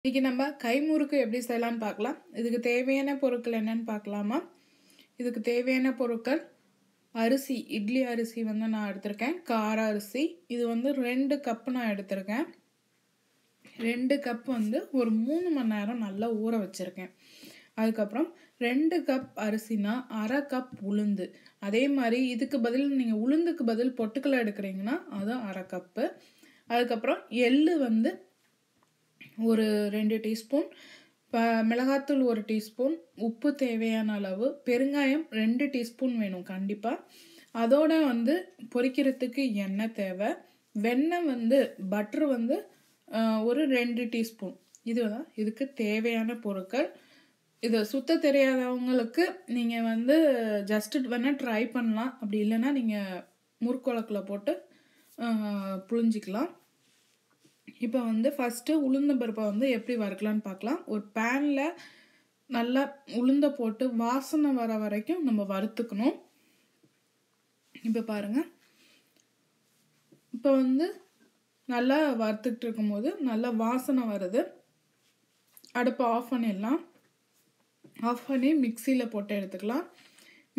இன்னைக்கு நம்ம கை முறுக்கு எப்படி செய்யலாம்னு பார்க்கலாம். இதுக்கு தேவையான பொருட்கள் என்னன்னு பார்க்கலாமா? இதுக்கு தேவையான பொருட்கள் அரிசி, இட்லி அரிசி வந்து நான் எடுத்திருக்கேன். கார அரிசி இது வந்து 2 கப் நான் எடுத்திருக்கேன். 2 கப் வந்து ஒரு 3 மணி நேரம் நல்லா ஊற வச்சிருக்கேன். அதுக்கப்புறம் 2 கப் அரிசினா 1/2 கப் உளுந்து. அதே மாதிரி இதுக்கு பதில் நீங்கள் உளுந்துக்கு பதில் பொட்டுக்கடலை எடுக்கிறீங்கன்னா அது 1/2 கப்பு. அதுக்கப்புறம் எள்ளு வந்து ஒரு 2 டீஸ்பூன், மிளகாத்தூள் 1 டீஸ்பூன், உப்பு தேவையான அளவு, பெருங்காயம் 2 டீஸ்பூன் வேணும் கண்டிப்பாக. அதோட வந்து பொரிக்கிறதுக்கு எண்ணெய் தேவை. வெண்ணெய் வந்து பட்ரு வந்து ஒரு 2 டீஸ்பூன். இதுதான் இதுக்கு தேவையான பொருட்கள். இதை சுத்த தெரியாதவங்களுக்கு நீங்கள் வந்து ஜஸ்ட்டு வேணால் ட்ரை பண்ணலாம். அப்படி இல்லைன்னா நீங்கள் முறுக்குழக்கில் போட்டு புழிஞ்சிக்கலாம். இப்போ வந்து ஃபஸ்ட்டு உளுந்தம் பருப்பை வந்து எப்படி வறுக்கலான்னு பார்க்கலாம். ஒரு பேனில் நல்லா உளுந்த போட்டு வாசனை வர வரைக்கும் நம்ம வறுத்துக்கணும். இப்போ பாருங்கள், இப்போ வந்து நல்லா வறுத்துக்கிட்டு இருக்கும்போது நல்லா வாசனை வருது. அடுப்பை ஆஃப் பண்ணிடலாம். ஆஃப் பண்ணி மிக்சியில் போட்டு எடுத்துக்கலாம்.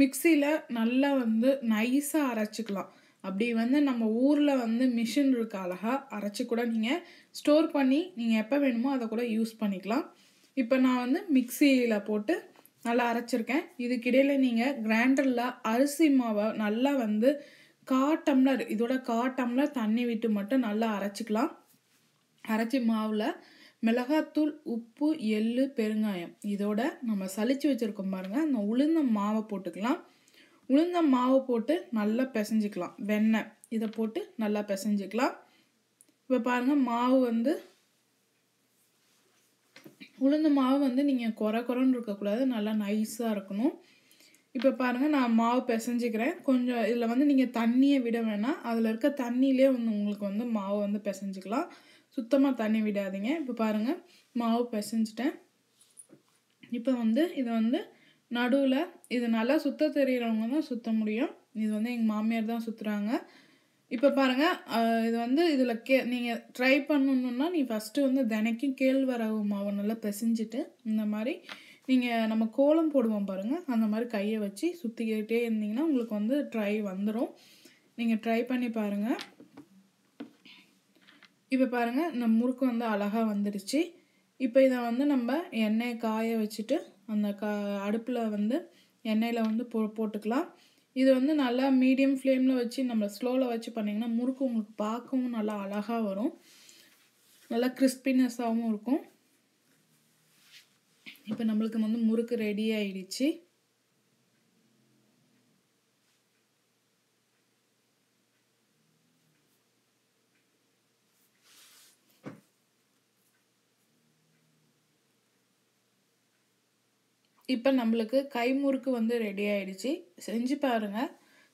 மிக்சியில் நல்லா வந்து நைஸாக அரைச்சிக்கலாம். அப்படி வந்து நம்ம ஊரில் வந்து மிஷின் இருக்கு, அழகாக அரைச்சி கூட நீங்கள் ஸ்டோர் பண்ணி நீங்கள் எப்போ வேணுமோ அதை கூட யூஸ் பண்ணிக்கலாம். இப்போ நான் வந்து மிக்சியில் போட்டு நல்லா அரைச்சிருக்கேன். இதுக்கிடையில் நீங்கள் கிரைண்டரில் அரிசி மாவை நல்லா வந்து 1/4 டம்ளர், இதோட 1/4 டம்ளர் தண்ணி விட்டு மட்டும் நல்லா அரைச்சிக்கலாம். அரைச்சி மாவில் மிளகாத்தூள், உப்பு, எள்ளு, பெருங்காயம் இதோட நம்ம சலிச்சு வச்சுருக்கோம் பாருங்கள், அந்த உளுந்த மாவை போட்டுக்கலாம். உளுந்த மாவு போட்டு நல்லா பிசைஞ்சிக்கலாம். வெண்ணெய் இதை போட்டு நல்லா பிசைஞ்சிக்கலாம். இப்போ பாருங்கள், மாவு வந்து உளுந்த மாவு வந்து நீங்கள் குறன்னு இருக்கக்கூடாது, நல்லா நைஸாக இருக்கணும். இப்போ பாருங்கள், நான் மாவு பிசைஞ்சிக்கிறேன். கொஞ்சம் இதில் வந்து நீங்கள் தண்ணியை விட வேணாம், அதில் இருக்க தண்ணியிலே வந்து உங்களுக்கு வந்து மாவு வந்து பிசைஞ்சிக்கலாம். சுத்தமாக தண்ணி விடாதீங்க. இப்போ பாருங்கள், மாவு பிசைஞ்சிட்டேன். இப்போ வந்து இதை வந்து நடுவில், இது நல்லா சுத்த தெரிகிறவங்க தான் சுற்ற முடியும். இது வந்து எங்கள் மாமியார் தான் சுற்றுறாங்க. இப்போ பாருங்கள், இது வந்து இதில் நீங்கள் ட்ரை பண்ணணுன்னா நீ ஃபஸ்ட்டு வந்து தினைக்கும் கேழ்வரகு மாவு நல்லா பிசைஞ்சிட்டு இந்த மாதிரி நீங்கள் நம்ம கோலம் போடுவோம் பாருங்கள், அந்த மாதிரி கையை வச்சு சுற்றிக்கிட்டே இருந்தீங்கன்னா உங்களுக்கு வந்து ட்ரை வந்துடும். நீங்கள் ட்ரை பண்ணி பாருங்கள். இப்போ பாருங்கள், இந்த முறுக்கு வந்து அழகாக வந்துடுச்சு. இப்போ இதை வந்து நம்ம எண்ணெயை காய வச்சுட்டு அந்த அடுப்பில் வந்து எண்ணெயில் வந்து போட்டுக்கலாம். இது வந்து நல்லா மீடியம் ஃப்ளேமில் வச்சு நம்ம ஸ்லோவில் வச்சு பண்ணிங்கன்னா முறுக்கு உங்களுக்கு பார்க்கவும் நல்லா அழகாக வரும், நல்லா கிறிஸ்பினஸ்ஸாகவும் இருக்கும். இப்போ நம்மளுக்கு வந்து முறுக்கு ரெடி ஆயிடுச்சு. இப்போ நம்மளுக்கு கை முறுக்கு வந்து ரெடி ஆகிடுச்சு. செஞ்சு பாருங்கள்.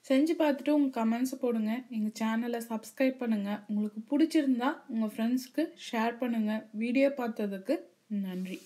செஞ்சு பார்த்துட்டு உங்கள் கமெண்ட்ஸை போடுங்க. எங்கள் சேனலை சப்ஸ்கிரைப் பண்ணுங்கள். உங்களுக்கு பிடிச்சிருந்தா உங்கள் ஃப்ரெண்ட்ஸ்க்கு ஷேர் பண்ணுங்கள். வீடியோ பார்த்ததுக்கு நன்றி.